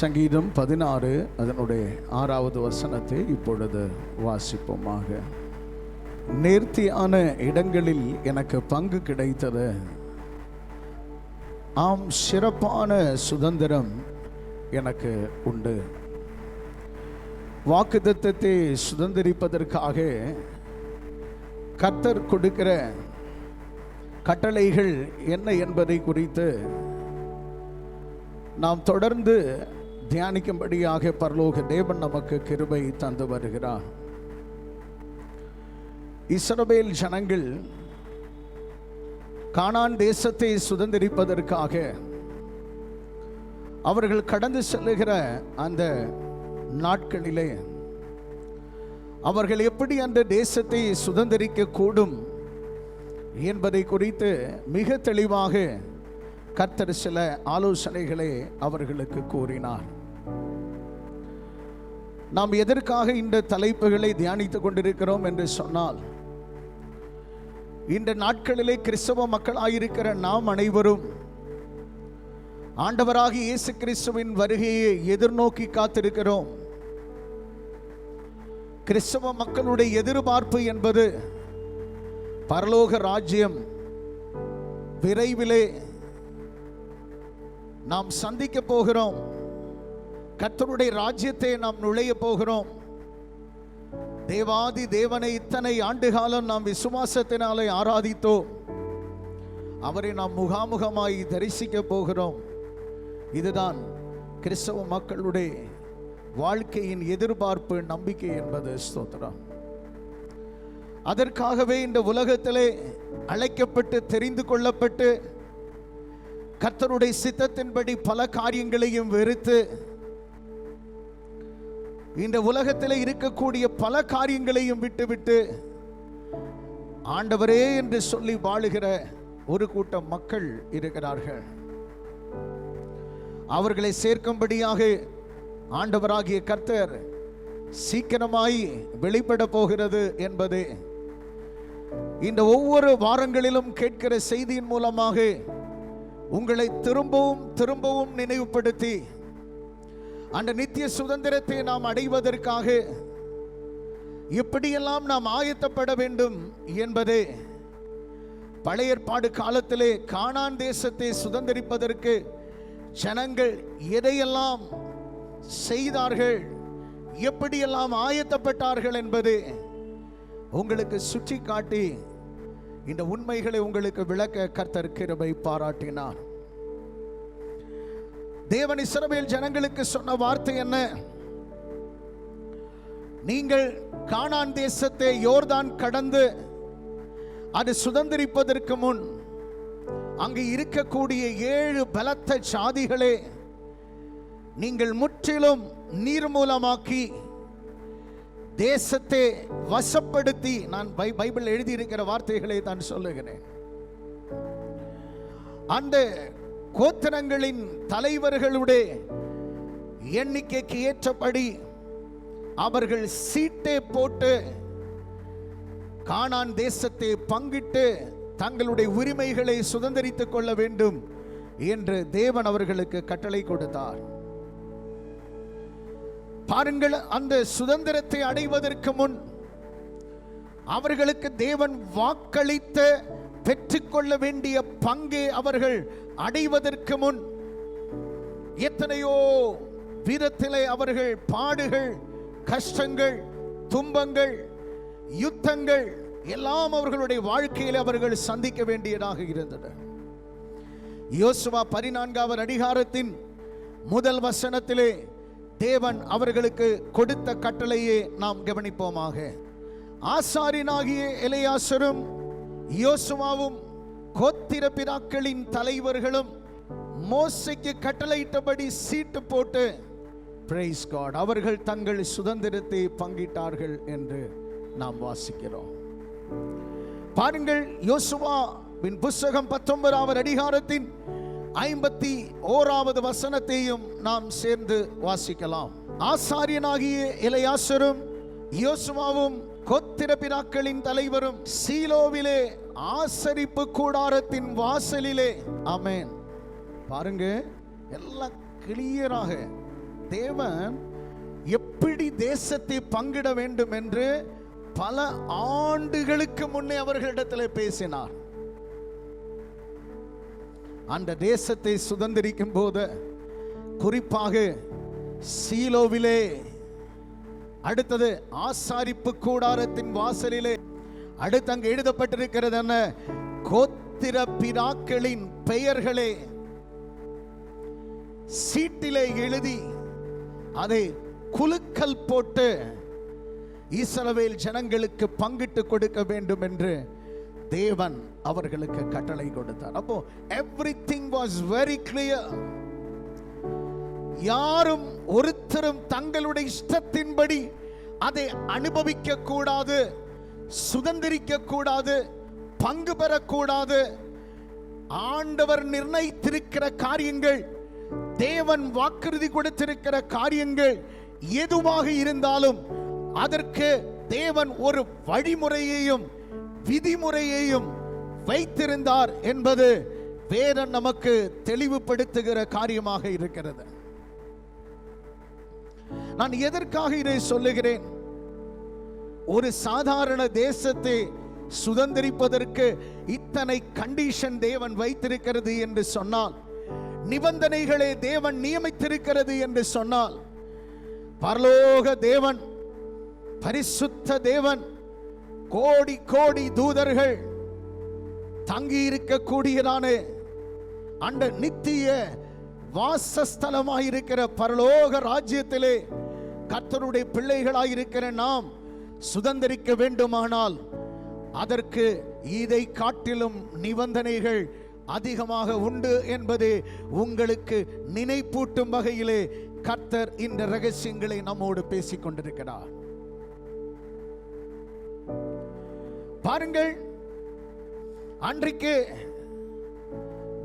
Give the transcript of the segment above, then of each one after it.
சங்கீதம் 16 அதனுடைய 6வது வசனத்தை இப்பொழுது வாசிப்போமாக. நேர்த்தியான இடங்களில் எனக்கு பங்கு கிடைத்தது, ஆம் சிறப்பான சுதந்திரம் எனக்கு உண்டு. வாக்குத்தத்தத்தை சுதந்திரிப்பதற்காக கர்த்தர் கொடுக்கிற கட்டளைகள் என்ன என்பதை குறித்து நாம் தொடர்ந்து தியானிக்கும்படியாக பரலோக தேவன் நமக்கு கிருபை தந்து வருகிறார். இஸ்ரவேல் ஜனங்கள் கானான் தேசத்தை சுதந்திரிப்பதற்காக அவர்கள் கடந்து செல்லுகிற அந்த நாட்களிலே அவர்கள் எப்படி அந்த தேசத்தை சுதந்திரிக்க கூடும் என்பதை குறித்து மிக தெளிவாக கர்த்தர் சில ஆலோசனைகளை அவர்களுக்கு கூறினார். நாம் எதற்காக இந்த தலைப்புகளை தியானித்துக் கொண்டிருக்கிறோம் என்று சொன்னால், இந்த நாட்களிலே கிறிஸ்தவ மக்களாயிருக்கிற நாம் அனைவரும் ஆண்டவராகிய இயேசு கிறிஸ்துவின் வருகையை எதிர்நோக்கி காத்திருக்கிறோம். கிறிஸ்தவ மக்களுடைய எதிர்பார்ப்பு என்பது பரலோக ராஜ்யம் விரைவிலே நாம் சந்திக்க போகிறோம். கர்த்தருடைய ராஜ்யத்தை நாம் நுழைய போகிறோம். தேவாதி தேவனை இத்தனை ஆண்டு காலம் நாம் விசுவாசத்தினாலே ஆராதித்தோம். அவரை நாம் முகாமுகமாய் தரிசிக்க போகிறோம். இதுதான் கிறிஸ்தவ மக்களுடைய வாழ்க்கையின் எதிர்பார்ப்பு, நம்பிக்கை என்பது. ஸ்தோத்திரம். அதற்காகவே இந்த உலகத்திலே அழைக்கப்பட்டு தெரிந்து கொள்ளப்பட்டு கர்த்தருடைய சித்தத்தின்படி பல காரியங்களையும் வெறுத்து இந்த உலகத்தில் இருக்கக்கூடிய பல காரியங்களையும் விட்டுவிட்டு ஆண்டவரே என்று சொல்லி வாழுகிற ஒரு கூட்டம் மக்கள் இருக்கிறார்கள். அவர்களை சேர்க்கும்படியாக ஆண்டவராகிய கர்த்தர் சீக்கிரமாய் வெளிப்பட போகிறது என்பது இந்த ஒவ்வொரு வாரங்களிலும் கேட்கிற செய்தியின் மூலமாக உங்களை திரும்பவும் திரும்பவும் நினைவுபடுத்தி அந்த நித்திய சுதந்திரத்தை நாம் அடைவதற்காக எப்படியெல்லாம் நாம் ஆயத்தப்பட வேண்டும் என்பது பழைய ஏற்பாடு காலத்திலே கானான் தேசத்தை சுதந்திரிப்பதற்கு ஜனங்கள் எதையெல்லாம் செய்தார்கள், எப்படியெல்லாம் ஆயத்தப்பட்டார்கள் என்பது உங்களுக்கு சுற்றி காட்டி இந்த உண்மைகளை உங்களுக்கு விளக்க கர்த்தர் கிருபை பாராட்டினார். தேவன் இஸ்ரவேல் ஜனங்களுக்கு சொன்ன வார்த்தை என்ன? நீங்கள் கானான் தேசத்தை யோர்தான் கடந்து அது சுதந்திரிப்பதற்கு முன் அங்கு இருக்கக்கூடிய 7 பலத்த ஜாதிகளே நீங்கள் முற்றிலும் நீர்மூலமாக்கி தேசத்தை வசப்படுத்தி, நான் பைபிள் எழுதியிருக்கிற வார்த்தைகளை தான் சொல்லுகிறேன், அந்த கோத்திரங்களின் தலைவர்களுடைய எண்ணிக்கைக்கு ஏற்றபடி அவர்கள் சீட்டை போட்டு கானான் தேசத்தை பங்கிட்டு தங்களுடைய உரிமைகளை சுதந்திரித்துக் கொள்ள வேண்டும் என்று தேவன் அவர்களுக்கு கட்டளை கொடுத்தார். பாருங்கள், அந்த சுதந்திரத்தை அடைவதற்கு முன் அவர்களுக்கு தேவன் வாக்களித்த பெற்றுக்கொள்ள வேண்டிய பங்கை அவர்கள் அடைவதற்கு முன் எத்தனையோ விதத்திலே அவர்கள் பாடுகள், கஷ்டங்கள், துன்பங்கள், யுத்தங்கள் எல்லாம் அவர்களுடைய வாழ்க்கையில் அவர்கள் சந்திக்க வேண்டியதாக இருந்தது. யோசுவா 14வது அதிகாரத்தின் முதல் வசனத்திலே தேவன் அவர்களுக்கு கொடுத்த கட்டளையை நாம் கவனிப்போமாக. ஆசாரியனாகிய எலெயாசரும் யோசுவாவும் கோத்திர பிதாக்களின் தலைவர்களும் மோசேக்கு கட்டளையிட்டபடி சீட்டு போட்டு பிரைஸ் காட் அவர்கள் தங்கள் சுதந்திரத்தை பங்கிட்டார்கள் என்று நாம் வாசிக்கிறோம். பாருங்கள், யோசுவாவின் புத்தகம் 19வது அதிகாரத்தின் 51வது வசனத்தையும் நாம் சேர்ந்து வாசிக்கலாம். ஆசாரியனாகிய எலெயாசரும் யோசுவாவும் கோத்திர பிதாக்களின் தலைவரும் சீலோவிலே ஆசரிப்பு கூடாரத்தின் வாசலிலே, ஆமென். பாருங்க, எல்லாம் கிளியராக தேவன் எப்படி தேசத்தை பங்கிட வேண்டும் என்று பல ஆண்டுகளுக்கு முன்னே அவர்களிடத்தில் பேசினார். அந்த தேசத்தை சுதந்திரிக்கும் போது குறிப்பாக சீலோவிலே, அடுத்தது ஆசாரிப்பு கூடாரத்தின் வாசலிலே, அடுத்து அங்கு எழுதப்பட்டிருக்கிறது என்ன, கோத்திர பிதாக்களின் பெயர்களே சீட்டிலே எழுதி அதை குலுக்கல் போட்டு இஸ்ரவேல் ஜனங்களுக்கு பங்கிட்டு கொடுக்க வேண்டும் என்று தேவன் அவர்களுக்கு கட்டளை கொடுத்தார். அப்போ everything was very clear. யாரும் ஒருத்தரும் தங்களுடைய இஷ்டத்தின்படி அதை அனுபவிக்க கூடாது, சுதந்திரிக்க கூடாது, பங்கு பெறக்கூடாது. ஆண்டவர் நிர்ணயித்திருக்கிற காரியங்கள், தேவன் வாக்குறுதி கொடுத்திருக்கிற காரியங்கள் எதுவாக இருந்தாலும் அதற்கு தேவன் ஒரு வழிமுறையையும் விதிமுறையையும் வைத்திருந்தார் என்பது வேதம் நமக்கு தெளிவுபடுத்துகிற காரியமாக இருக்கிறது. நான் எதற்காக இதை சொல்லுகிறேன்? ஒரு சாதாரண தேசத்தை சுதந்திரிப்பதற்கு இத்தனை கண்டிஷன் தேவன் வைத்திருக்கிறது என்று சொன்னால், நிபந்தனைகளை தேவன் நியமித்திருக்கிறது என்று சொன்னால், பரலோக தேவன், பரிசுத்த தேவன், கோடி கோடி தூதர்கள் தங்கி இருக்கக்கூடியதான அந்த நித்திய வாசஸ்தலமாயிருக்கிற பரலோக ராஜ்யத்திலே கர்த்தருடைய பிள்ளைகளாயிருக்கிற நாம் சுதந்திரிக்க வேண்டுமானால் அதற்கு இதை காட்டிலும் நிபந்தனைகள் அதிகமாக உண்டு என்பதை உங்களுக்கு நினைப்பூட்டும் வகையிலே கர்த்தர் இந்த ரகசியங்களை நம்மோடு பேசிக் கொண்டிருக்கிறார். பாருங்கள், அன்றைக்கு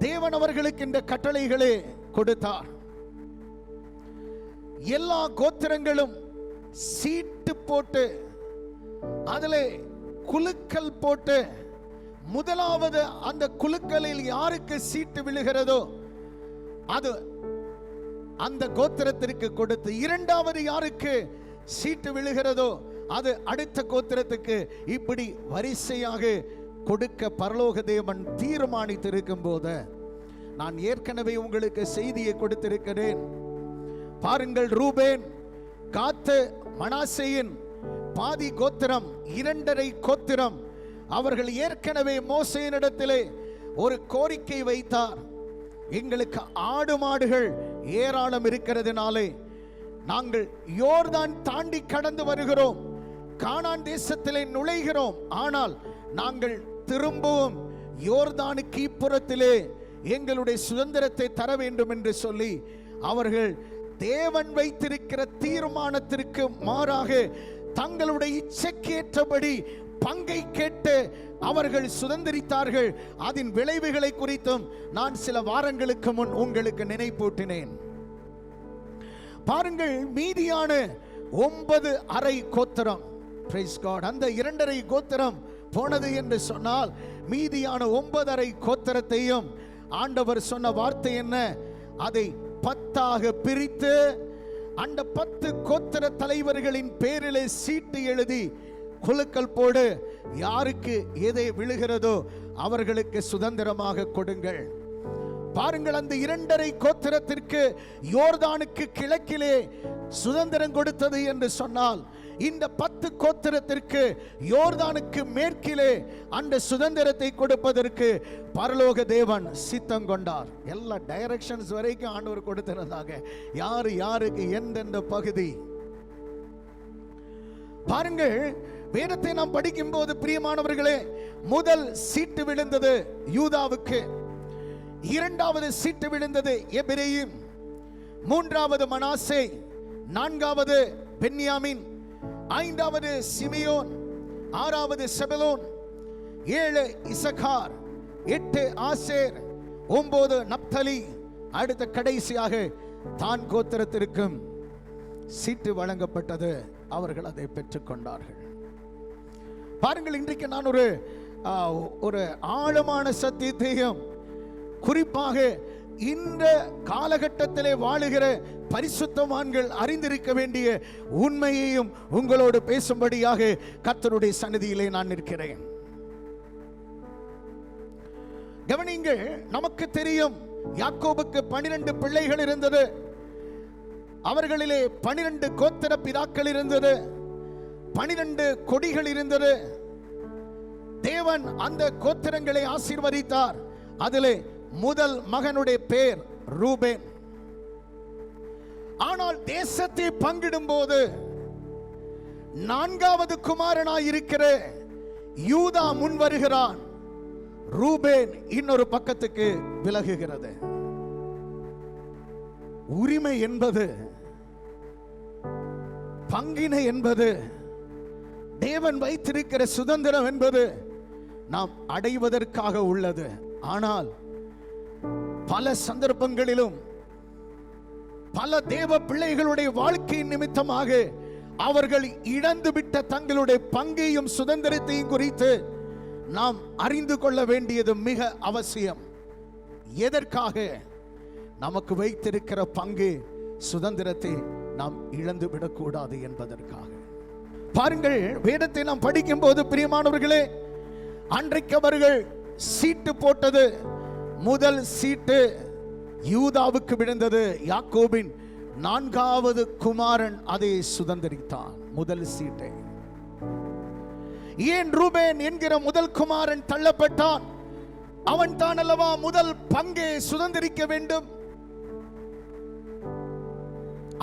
தேவன் அவர்களுக்கு இந்த கட்டளைகளை கொடுத்தார். எல்லா கோத்திரங்களும் சீட்டு போட்டு அதிலே குலுக்கல் போட்டு, முதலாவது அந்த குலுக்கலில் யாருக்கு சீட்டு விழுகிறதோ அது அந்த கோத்திரத்திற்கு கொடுத்து, இரண்டாவது யாருக்கு சீட்டு விழுகிறதோ அது அடுத்த கோத்திரத்துக்கு, இப்படி வரிசையாக கொடுக்க பரலோக தேவன் தீர்மானித்திருக்கும் போது, நான் ஏற்கனவே உங்களுக்கு செய்தியை கொடுத்திருக்கிறேன். பாருங்கள், ரூபேன், காத்து, மனாசேயின் பாதி கோத்திரம், 2.5 கோத்திரம், அவர்கள் ஏற்கனவே மோசேயினிடத்திலே ஒரு கோரிக்கை வைத்தார். எங்களுக்கு ஆடு மாடுகள் ஏராளம் இருக்கிறதுனாலே நாங்கள் யோர்தான் தாண்டி கடந்து வருகிறோம், கானான் தேசத்திலே நுழைகிறோம், ஆனால் நாங்கள் திரும்பவும் யோர்தானுக்கு இப்புறத்திலே எங்களுடைய சுதந்திரத்தை தர வேண்டும் என்று சொல்லி அவர்கள் தேவன் வைத்திருக்கிற தீர்மானத்திற்கு மாறாக தங்களுடைய இச்சைக்கேற்றபடி பங்கை கேட்டு அவர்கள் சுதந்திரித்தார்கள். அதன் விளைவுகளை குறித்தும் நான் சில வாரங்களுக்கு முன் உங்களுக்கு நினைப்பூட்டினேன். பாருங்கள், மீதியான 9.5 கோத்திரம், பிரைஸ் காட், அந்த 2.5 கோத்திரம் போனது என்று சொன்னால், மீதியான 9.5 கோத்திரத்தையும் ஆண்டவர் சொன்ன வார்த்தை என்ன? அதை 10ஆக பிரித்து அந்த 10 கோத்திர தலைவர்களின் பேரிலே சீட்டு எழுதி குலுக்கல் போடு, யாருக்கு எதை விழுகிறதோ அவர்களுக்கு சுதந்திரமாக கொடுங்கள். பாருங்கள், அந்த 2.5 கோத்திரத்திற்கு யோர்தானுக்கு கிழக்கிலே சுதந்திரம் கொடுத்தது என்று சொன்னால், இந்த 10 கோத்திரத்திற்கு யோர்தானுக்கு மேற்கிலே அந்த சுதந்திரத்தை கொடுப்பதற்கு பரலோக தேவன் சித்தம் கொண்டார். எல்லா டைரக்ஷன்ஸ் வரைக்கும் ஆண்டவர் கொடுத்திருந்தாங்க, யாரு யாருக்கு எந்தெந்த பகுதி. பாருங்கள், வேதத்தை நாம் படிக்கும் போது பிரியமானவர்களே, முதல் சீட்டு விழுந்தது யூதாவுக்கு, 2வது சீட்டு விழுந்தது எபிரெயிம், 3வது மனாசே, 4வது பென்யாமின், 5வது சிமியோன், 6வது செபலோன், 7 இசக்கார், 8 ஆசேர், 9 நப்தலி, அடுத்த கடைசியாக தான் கோத்திரத்திற்கும் சீட்டு வழங்கப்பட்டது. அவர்கள் அதை பெற்றுக்கொண்டார்கள். பாருங்கள், இன்றைக்கு நான் ஒரு ஆழமான சத்தியத்தையும் குறிப்பாக இந்த காலகட்டத்திலே வாழுகிற பரிசுத்தவான்கள் அறிந்திருக்க வேண்டிய உண்மையையும் உங்களோடு பேசும்படியாக கர்த்தருடைய சந்நிதியிலே நான் நிற்கிறேன். கவனிங்கள், நமக்கு தெரியும் யாக்கோபுக்கு 12 பிள்ளைகள் இருந்தது. அவர்களிலே 12 கோத்திர பிதாக்கள் இருந்தது, 12 கொடிகள் இருந்தது. தேவன் அந்த கோத்திரங்களை ஆசீர்வதித்தார். அதிலே முதல் மகனுடைய பேர் ரூபேன். ஆனால் தேசத்தை பங்கிடும் போது 4வது குமாரனாயிருக்கிற யூதா முன் வருகிறான். ரூபேன் இன்னொரு பக்கத்துக்கு விலகுகிறது. உரிமை என்பது, பங்கினை என்பது, தேவன் வைத்திருக்கிற சுதந்திரம் என்பது நாம் அடைவதற்காக உள்ளது. ஆனால் பல சந்தர்ப்பங்களிலும் பல தேவ பிள்ளைகளுடைய வாழ்க்கையின் நிமித்தமாக அவர்கள் இழந்துவிட்ட தங்களுடைய பங்கையும் சுதந்திரத்தையும் குறித்து நாம் அறிந்து கொள்ள வேண்டியது மிக அவசியம். எதற்காக? நமக்கு வைத்திருக்கிற பங்கு சுதந்திரத்தை நாம் இழந்து விடக்கூடாது என்பதற்காக. பாருங்கள், வேதத்தை நாம் படிக்கும் போது பிரியமானவர்களே, அன்றைக்கு அவர்கள் சீட்டு போட்டது, முதல் சீட்டு யூதாவுக்கு விழுந்தது. யாக்கோபின் 4வது குமாரன் அதை சுதந்திரித்தான், முதல் சீட்டை. ஏன் ரூபேன் என்கிற முதல் குமாரன் தள்ளப்பட்டான்? அவன் தான் அல்லவா முதல் பங்கை சுதந்திரிக்க வேண்டும்.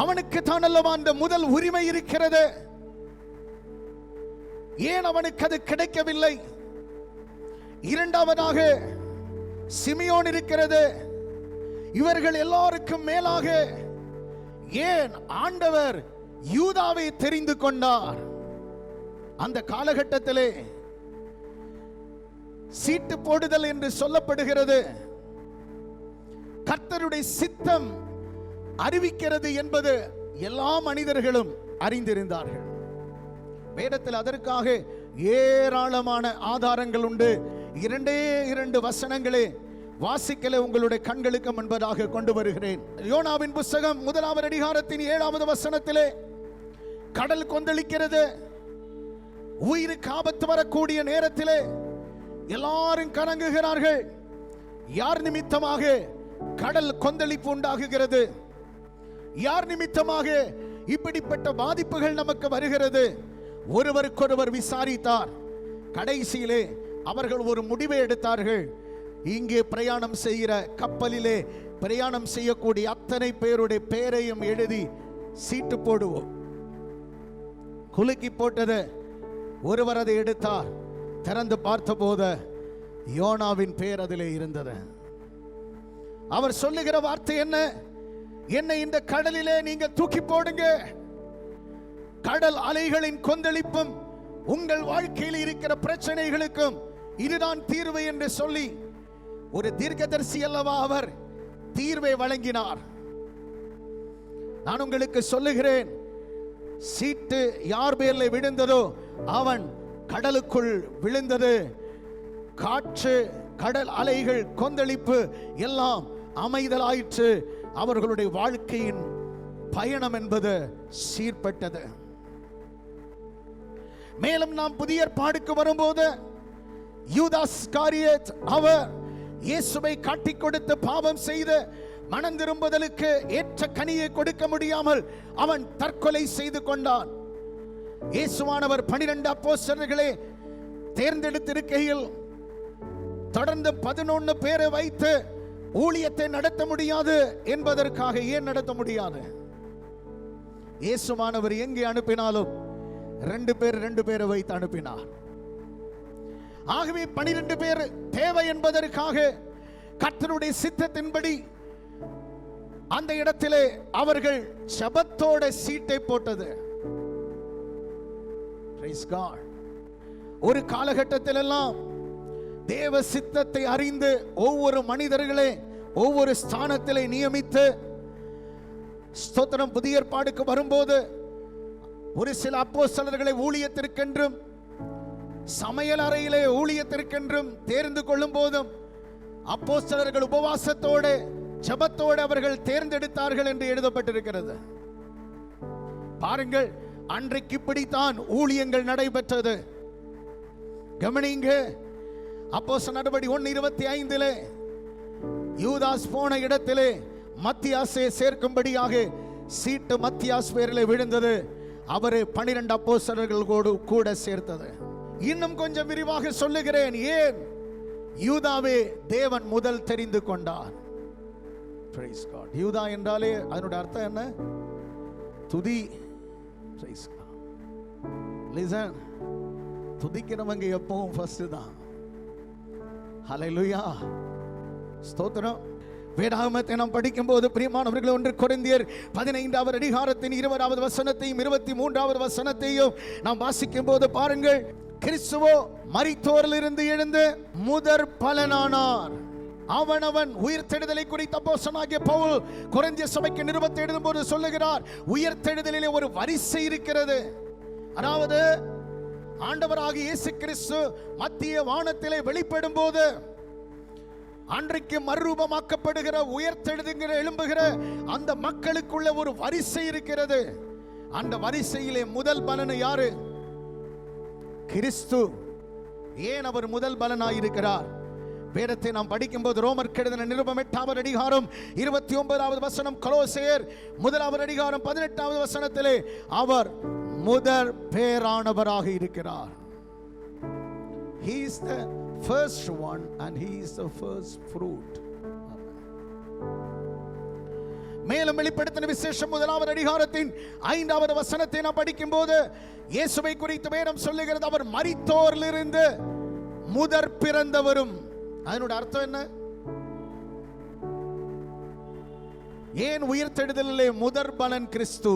அவனுக்கு தான் அல்லவா அந்த முதல் உரிமை இருக்கிறது. ஏன் அவனுக்கு அது கிடைக்கவில்லை? இரண்டாவதாக சிமியோன் இருக்கிறது. இவர்கள் எல்லாருக்கும் மேலாக ஏன் ஆண்டவர் யூதாவை தெரிந்து கொண்டார்? அந்த காலகட்டத்திலே சீட்டு போடுதல் என்று சொல்லப்படுகிறது கர்த்தருடைய சித்தம் அறிவிக்கிறது என்பது எல்லா மனிதர்களும் அறிந்திருந்தார்கள். வேதத்தில் அதற்காக ஏராளமான ஆதாரங்கள் உண்டு. 2 வசனங்களே வாசிக்கல உங்களுடைய கண்களுக்கு முன்பதாக கொண்டு வருகிறேன். யோனாவின் புத்தகம் 1வது அதிகாரத்தின் 7வது வசனத்திலே கடல் கொந்தளிக்கிறது. உயிருக்கு ஆபத்து வரக்கூடிய நேரத்திலே எல்லாரும் கலங்குகிறார்கள். யார் நிமித்தமாக கடல் கொந்தளிப்பு உண்டாகுகிறது? யார் நிமித்தமாக இப்படிப்பட்ட பாதிப்புகள் நமக்கு வருகிறது? ஒருவருக்கொருவர் விசாரித்தார். கடைசியிலே அவர்கள் ஒரு முடிவை எடுத்தார்கள். இங்கே பிரயாணம் செய்கிற கப்பலிலே பிரயாணம் செய்யக்கூடிய அத்தனை பேருடைய பெயரையும் எழுதி சீட்டு போடுவோம். குலுக்கி போட்டது. ஒருவர் அதை எடுத்தார். திறந்து பார்த்தபோது யோனாவின் பெயர் அதிலே இருந்தது. அவர் சொல்லுகிற வார்த்தை என்ன? என்னை இந்த கடலிலே நீங்க தூக்கி போடுங்க. கடல் அலைகளின் கொந்தளிப்பும் உங்கள் வாழ்க்கையில் இருக்கிற பிரச்சனைகளுக்கும் இதுதான் தீர்வு என்று சொல்லி, ஒரு தீர்க்கதரிசி அல்லவா அவர், தீர்வை வழங்கினார். நான் உங்களுக்கு சொல்லுகிறேன், சீட்டு யார் பேர்ல விழுந்ததோ அவன் கடலுக்குள் விழுந்தது. காற்று, கடல் அலைகள், கொந்தளிப்பு எல்லாம் அமைதலாயிற்று. அவர்களுடைய வாழ்க்கையின் பயணம் என்பது சீர்பட்டது. மேலும் நாம் புதிய ஏற்பாடுக்கு வரும்போது யூதாஸ் காரியத், அவர் இயேசுவை காட்டிக் கொடுத்து பாவம் செய்து மனம் திரும்புதலுக்கு ஏற்ற கனியை கொடுக்க முடியாமல் அவன் தற்கொலை செய்து கொண்டான். இயேசுவானவர் 12 அப்போஸ்தலர்களை தேர்ந்தெடுத்திருக்கையில் தொடர்ந்து 11 பேரை வைத்து ஊழியத்தை நடத்த முடியாது என்பதற்காக, ஏன் நடத்த முடியாது? இயேசுவானவர் எங்கே அனுப்பினாலும் 2 பேரை வைத்து அனுப்பினார். ஆகவே 12 பேர் தேவை என்பதற்காக கர்த்தருடைய சித்தத்தின்படி அந்த இடத்திலே அவர்கள் ஜெபத்தோட சீட்டை போட்டது. Praise God. ஒரு காலகட்டத்தில் எல்லாம் தேவ சித்தத்தை அறிந்து ஒவ்வொரு மனிதர்களே ஒவ்வொரு ஸ்தானத்திலே நியமித்து, ஸ்தோத்திரம், புதிய ஏற்பாடுக்கு வரும்போது ஒரு சில அப்போஸ்தலர்களை ஊழியத்திற்கென்றும் சமையல் அறையிலே ஊழியத்திற்கென்றும் தேர்ந்து கொள்ளும் போதும் அப்போஸ்தலர்கள் உபவாசத்தோடு ஜெபத்தோடு அவர்கள் தேர்ந்தெடுத்தார்கள் என்று எழுதப்பட்டிருக்கிறது. பாருங்கள், அன்றைக்கு இப்படித்தான் ஊழியங்கள் நடைபெற்றது. கவனிங்க, அப்போஸ்தலர் நடபடி 1:25 யூதாஸ் போன இடத்திலே மத்தியாசை சேர்க்கும்படியாக சீட்டு மத்தியாஸ் பேரில் விழுந்தது. அவரு 12 அப்போஸ்தலர்களோடு கூட சேர்த்தது. இன்னும் கொஞ்சம் விரிவாக சொல்லுகிறேன். ஏன் யூதாவே தேவன் முதல் தெரிந்து கொண்டார். Praise God. யூதா என்றாலே அதனுடைய அர்த்தம் என்ன? துதி. Praise God. Listen, துதிக்கிறவங்க எப்பவும் ஃபர்ஸ்ட் தான். ஹல்லேலூயா, ஸ்தோத்திரம். வேதாகமத்தை நாம் படிக்கும் போது பிரியமானவர்களே, 1 கொரிந்தியர் 15வது அதிகாரத்தின் 20வது வசனத்தையும் 23வது வசனத்தையும் நாம் வாசிக்கும் போது பாருங்கள், கிறிஸ்துவோ மரித்தோரிலிருந்து எழுந்து முதற் பலனானார். அவனவன் உயிர்த்தெழுதலை குறித்து அப்போஸ்தலனாகிய பவுல் கொரிந்திய சபைக்கு நிருபத்தை எழுதும்போது சொல்லுகிறார், உயிர்த்தெழுதலிலே ஒரு வரிசை இருக்கிறது. அதாவது ஆண்டவராகிய இயேசு கிறிஸ்து மத்திய வானத்திலே வெளிப்படும் போது அன்றைக்கு மறுரூபமாக்கப்படுகிற உயிர்த்தெழுதுகிற எழும்புகிற அந்த மக்களுக்குள்ள ஒரு வரிசை இருக்கிறது. அந்த வரிசையிலே முதல் பலன் யாரு? கிறிஸ்து. ஏன் அவர் முதல் பலனாயிருக்கிறார்? வேதத்தை நாம் படிக்கும் போது ரோமர் கெழுதின நிருபம் 8வது அதிகாரம் 29வது வசனம், கொலோசையர் 1வது அதிகாரம் 18வது வசனத்திலே அவர் முதற் பேரானவராக இருக்கிறார். He is the first one and he is the first fruit. மேலும் வெளிப்படுத்தின விசேஷம் 1வது அதிகாரத்தின் 5வது வசனத்தை நாம் படிக்கும் போது இயேசுவை குறித்து வேதம் சொல்லுகிறது, அவர் மரித்தோரிலிருந்து முதற் பிறந்தவரும். அதனுடைய அர்த்தம் என்ன? ஏன் உயிர்த்தெழுதலிலே முதற் பலன் கிறிஸ்து?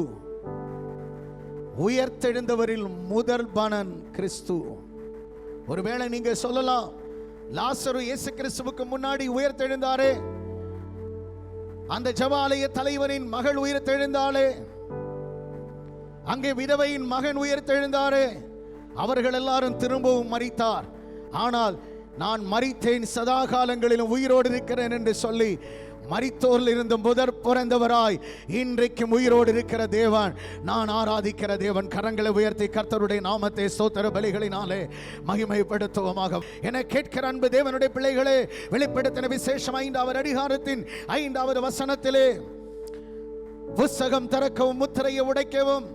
உயிர்த்தெழுந்தவரில் முதல் பலன் கிறிஸ்து. ஒருவேளை நீங்க சொல்லலாம், லாசரு இயேசு கிறிஸ்துவுக்கு முன்னாடி உயிர்த்தெழுந்தாரே, அந்த ஜெபாலய தலைவரின் மகள் உயிர்த்தெழுந்தாளே, அங்கே விதவையின் மகன் உயிர்த்தெழுந்தாரே, அவர்கள் எல்லாரும் திரும்பவும் மரித்தார். ஆனால் நான் மரித்தேன், சதா காலங்களிலும் உயிரோடு இருக்கிறேன் என்று சொல்லி மரித்தோரில் இருந்து முதற் பிறந்தவராய் இன்றைக்கும் உயிரோடு இருக்கிற தேவன், நான் ஆராதிக்கிற தேவன். கரங்களை உயர்த்தி கர்த்தருடைய நாமத்தை ஸ்தோத்திர பலிகளினாலே மகிமைப்படுத்துவோமாக. என கேட்கிற அன்பு தேவனுடைய பிள்ளைகளே, வெளிப்படுத்தின விசேஷம் 5வது அதிகாரத்தின் 5வது வசனத்திலே புத்தகம் திறக்கவும் முத்திரையை உடைக்கவும்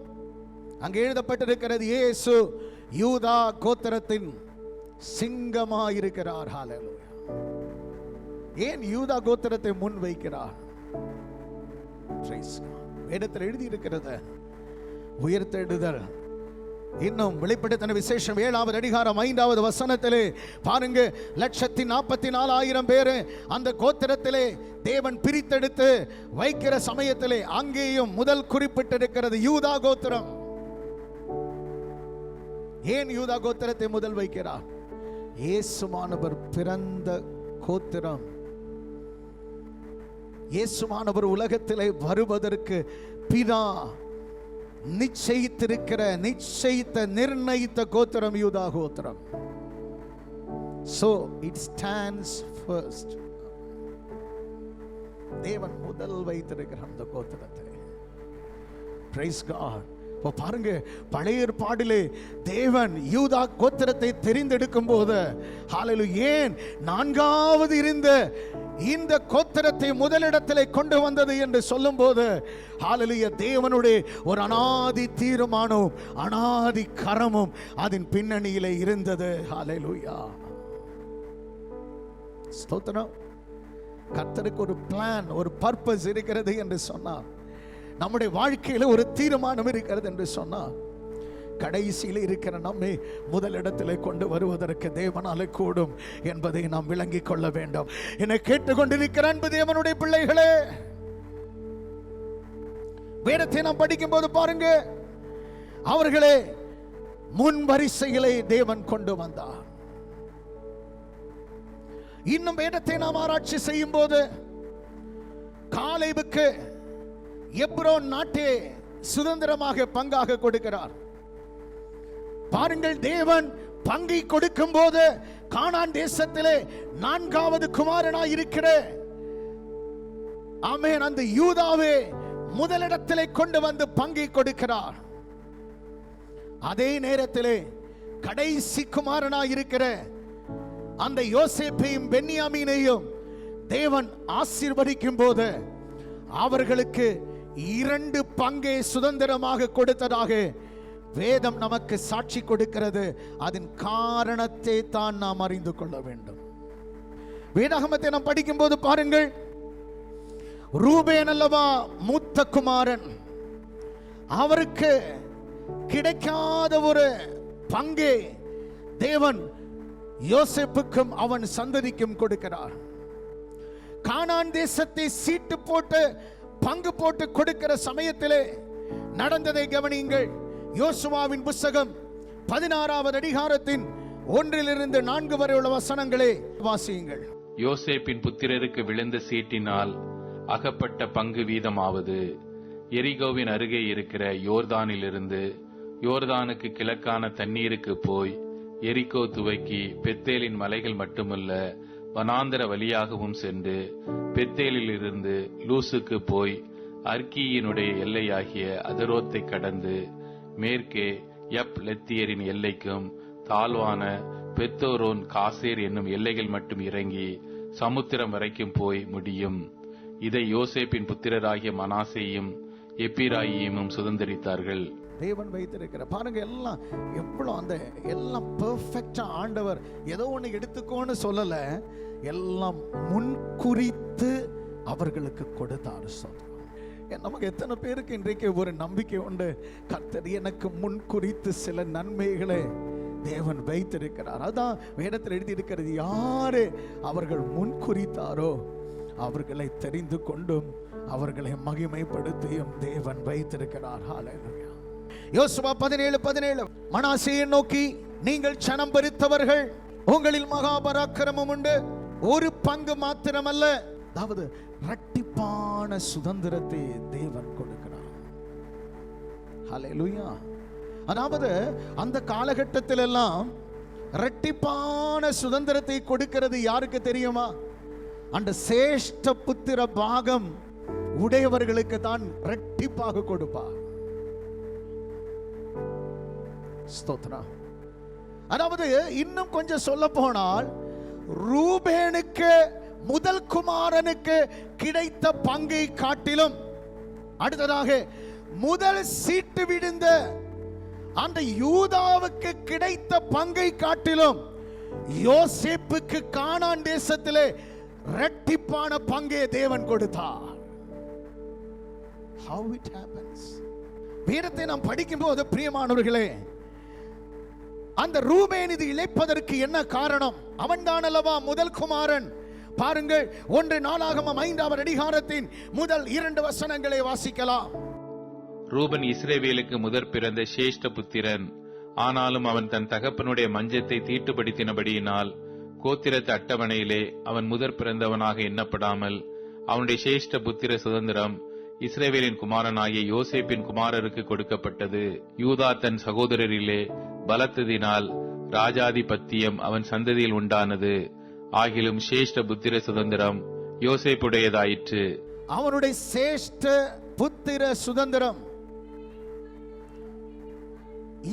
அங்கே எழுதப்பட்டிருக்கிறது, இயேசு யூதா கோத்திரத்தின் சிங்கமாயிருக்கிறார். ஹல்லேலூயா. ஏன் யூதா கோத்திரத்தை முன் வைக்கிறார்? வேதத்தில் எழுதி இருக்கிறது உயிர்த்தெழுதல். இன்னும் வெளிப்படுத்தின விசேஷம் 7வது அதிகாரம் 5வது வசனத்திலே பாருங்க, 1,44,000 பேர் அந்த கோத்திரத்திலே தேவன் பிரித்தெடுத்து வைக்கிற சமயத்திலே அங்கேயும் முதல் குறிப்பிட்டிருக்கிறது யூதா கோத்திரம். ஏன் யூதா கோத்திரத்தை முதல் வைக்கிறார்? இயேசுவானவர் பிறந்த கோத்திரம். இயேசுவானவர் உலகத்திலே வருவதற்கு பிதா நிச்சயித்த நிர்ணயித்த கோத்திரம் யூதா கோத்திரம். So it stands first. தேவன் முதல் வைத்திருக்கிற அந்த கோத்திரத்தை. Praise God. பாருங்க, பழைய ஏற்பாடிலே தேவன் யூதா கோத்திரத்தை தெரிந்தெடுக்கும் போது ஹல்லேலூயா, ஏன் 4வது இருந்த இந்த கோத்திரத்தை முதலிடத்திலே கொண்டு வந்தது என்று சொல்லும் போது ஹல்லேலூயா, தேவனுடைய ஒரு அனாதி தீர்மானம், அனாதி கரமும் அதன் பின்னணியிலே இருந்தது. ஹல்லேலூயா, ஸ்தோத்திரம். கர்த்தருக்கு ஒரு பிளான், ஒரு பர்பஸ் இருக்கிறது என்று சொன்னார். நம்முடைய வாழ்க்கையில ஒரு தீர்மானம் இருக்கிறது என்று சொன்னார். கடைசியில் இருக்கிற நம்மை முதலிடத்திலே கொண்டு வருவதற்கு தேவனாலே கூடும் என்பதை நாம் விளங்கிக் கொள்ள வேண்டும். என்னை கேட்டுக்கொண்டிருக்கிற அன்பு தேவனுடைய பிள்ளைகளே, வேதத்தை நாம் படிக்கும் போது பாருங்க, அவர்களே முன் வரிசையிலே தேவன் கொண்டு வந்தார். இன்னும் வேதத்தை நாம் ஆராய்ச்சி செய்யும் போது காலேபுக்கு எப்ரோன் நாட்டே சுதந்திரமாக பங்காக கொடுக்கிறார். பாருங்கள், தேவன் பங்கை கொடுக்கும் போது கானான் தேசத்திலே 4வது குமாரனாய் இருக்கிற ஆமென், அந்த யூதாவே முதலிடத்திலே கொண்டு வந்து பங்கை கொடுக்கிறார். அதே நேரத்திலே கடைசி குமாரனாய் இருக்கிற அந்த யோசேப்பையும் பென்யாமீனையும் தேவன் ஆசீர்வதிக்கும் போது அவர்களுக்கு 2 பங்கை சுதந்திரமாக கொடுத்ததாக வேதம் நமக்கு சாட்சி கொடுக்கிறது. அதன் காரணத்தை தான் நாம் அறிந்து கொள்ள வேண்டும். வேதாகமத்தை நாம் படிக்கும் போது பாருங்கள், ரூபேன் அல்லவா மூத்த குமாரன், அவருக்கு கிடைக்காத ஒரு பங்கே தேவன் யோசேப்புக்கும் அவன் சந்ததிக்கும் கொடுக்கிறார். கானான் தேசத்தை சீட்டு போட்டு பங்கு போட்டு கொடுக்கிற சமயத்திலே நடந்ததை கவனியுங்கள். யோசுவாவின் புத்தகம் 16வது அதிகாரத்தின் 1 to 4 வரை உள்ள வசனங்களை வாசியுங்கள். யோசேப்பின் புத்திரருக்கு விழுந்த சீட்டினால் அகப்பட்ட பங்கு வீதமாவது, எரிகோவின் அருகே இருக்கிற யோர்தானிலிருந்து யோர்தானுக்கு கிழக்கான தண்ணீருக்கு போய் எரிகோ துவக்கி பெத்தேலின் மலைகள் மட்டுமல்ல வனாந்தர வழியாகவும் சென்று பெத்தேலில் இருந்து லூசுக்கு போய் அர்க்கியினுடைய எல்லையாகிய அதரோத்தை கடந்து மேற்கே யப் லெத்தியரின் எல்லைக்கும் தாழ்வான பெத்தோரோன் காசேர் என்னும் எல்லைகள் மட்டும் இறங்கி சமுத்திரம் வரைக்கும் போய் முடியும். இதை யோசேப்பின் புத்திரராகிய மனாசேயும் எப்பிராயிமும் சுதந்திரித்தார்கள். தேவன் வைத்திருக்கிற பாருங்க, எல்லாம் எவ்வளவு அந்த எல்லாம் பெர்ஃபெக்ட்டா ஆண்டவர் ஏதோ ஒண்ணு எடுத்துக்கோன்னு சொல்லல, எல்லாம் முன்குறித்து அவர்களுக்கு கொடுத்தார். நமக்கு எத்தனை பேருக்கு இன்றைக்கு ஒரு நம்பிக்கை உண்டு, கர்த்தர் எனக்கு முன்குறித்து சில நன்மைகளை தேவன் வைத்திருக்கிறார். அதான் வேதத்தில் எழுதியிருக்கிறது, யாரு அவர்கள் முன்குறித்தாரோ அவர்களை தெரிந்து கொண்டும் அவர்களை மகிமைப்படுத்தியும் தேவன் வைத்திருக்கிறார். ஹல்லேலூயா. யோசுவா 17:17 மனாசேயை நோக்கி, நீங்கள் சனம் பறித்தவர்கள், உங்களில் மகாபராக்கிரமம் உண்டு, ஒரு பங்கு மாத்திரமல்ல, அதாவது இரட்டிப்பான சுதந்திரத்தை தேவன் கொடுக்கிறார். ஹல்லேலூயா. அதாவது அந்த காலகட்டத்தில் எல்லாம் இரட்டிப்பான சுதந்திரத்தை கொடுக்கிறது யாருக்கு தெரியுமா? அந்த சேஷ்ட புத்திர பாகம் உடையவர்களுக்கு தான் இரட்டிப்பாக கொடுப்பார். ஸ்தோத்திரம். அதாவது இன்னும் கொஞ்சம் சொல்ல போனால், ரூபேனுக்கு முதல் குமாரனுக்கு கிடைத்த பங்கை காட்டிலும், அடுத்ததாக முதல் சீட்டு விழுந்த அந்த யூதாவுக்கு கிடைத்த பங்கை காட்டிலும் யோசேப்புக்கு கானான் தேசத்திலே இரட்டிப்பான பங்கை தேவன் கொடுத்தார். How it happens? வேதத்தை நாம் படிக்கும் போது பிரியமானவர்களே, அந்த ரூபேன் இது இழைப்பதற்கு என்ன காரணம்? அவன்தான் அல்லவா முதல் குமாரன். பாருங்கள், 1 நாளாகமம் 5வது அதிகாரத்தின் முதல் 2 வசனங்களை வாசிக்கலாம். ரூபன் இஸ்ரவேலுக்கு முதற் பிறந்த சேஷ்ட புத்திரன். ஆனாலும் அவன் தன் தகப்பனுடைய மஞ்சத்தை தீட்டுப்படுத்தினபடியினால் கோத்திரத்து அட்டவணையிலே அவன் முதற் பிறந்தவனாக எண்ணப்படாமல் அவனுடைய சேஷ்ட புத்திர சுதந்திரம் இஸ்ரவேலின் குமாரனாகிய யோசேப்பின் குமாரருக்கு கொடுக்கப்பட்டது. யூதா தன் சகோதரரிலே பலத்ததினால் ராஜாதிபத்தியம் அவன் சந்ததியில் உண்டானது. ஆகிலும் சேஷ்ட புத்திர சுதந்திரம் யோசேப்புடையதாயிற்று. அவனுடைய சேஷ்ட புத்திர சுதந்திரம்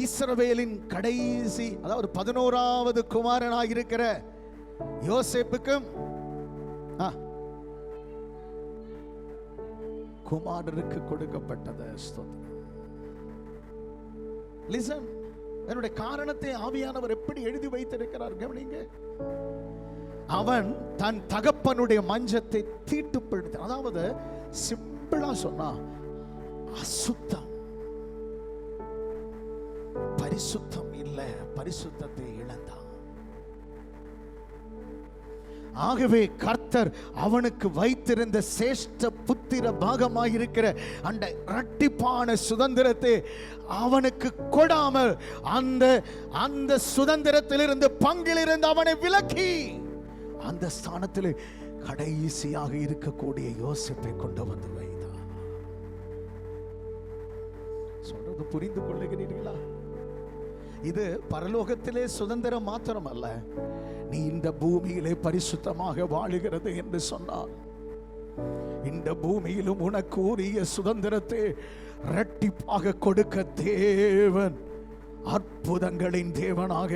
இஸ்ரவேலின் கடைசி, அதாவது 11வது குமாரனாக இருக்கிற யோசேப்புக்கும் குமாரருக்கு கொடுக்கப்பட்டது. லிசன், என்னுடைய காரணத்தை ஆவியானவர் எப்படி எழுதி வைத்திருக்கிறார் கவனிங்க. அவன் தன் தகப்பனுடைய மஞ்சத்தை தீட்டுப்படுத்த, அதாவது சிம்பிளா சொன்னா அசுத்தம், பரிசுத்தம் இல்ல, பரிசுத்தத்தை இழந்தான். ஆகவே கர்த்தர் அவனுக்கு வைத்திருந்த சேஷ்ட புத்திர பாகமாயிருக்கிற அந்த இரட்டிப்பான சுதந்திரத்தை அவனுக்கு கொடாமல் அந்த சுதந்திரத்திலிருந்து பங்கிலிருந்து அவனை விலக்கி அந்த ஸ்தானத்தில் கடைசியாக இருக்கக்கூடிய யோசேப்பை கொண்டு வந்து வைத்தார். சொல்றது புரிந்து கொள்ளுகிறீர்களா? இது பரலோகத்திலே சுதந்திரம் மாத்திரம் அல்ல, நீ இந்த பூமியிலே பரிசுத்தமாக வாழுகிறது என்று சொன்னால் இந்த பூமியிலும் உனக்கு உரிய சுதந்திரத்தை இரட்டிப்பாக கொடுக்க தேவன் அற்புதங்களின் தேவனாக,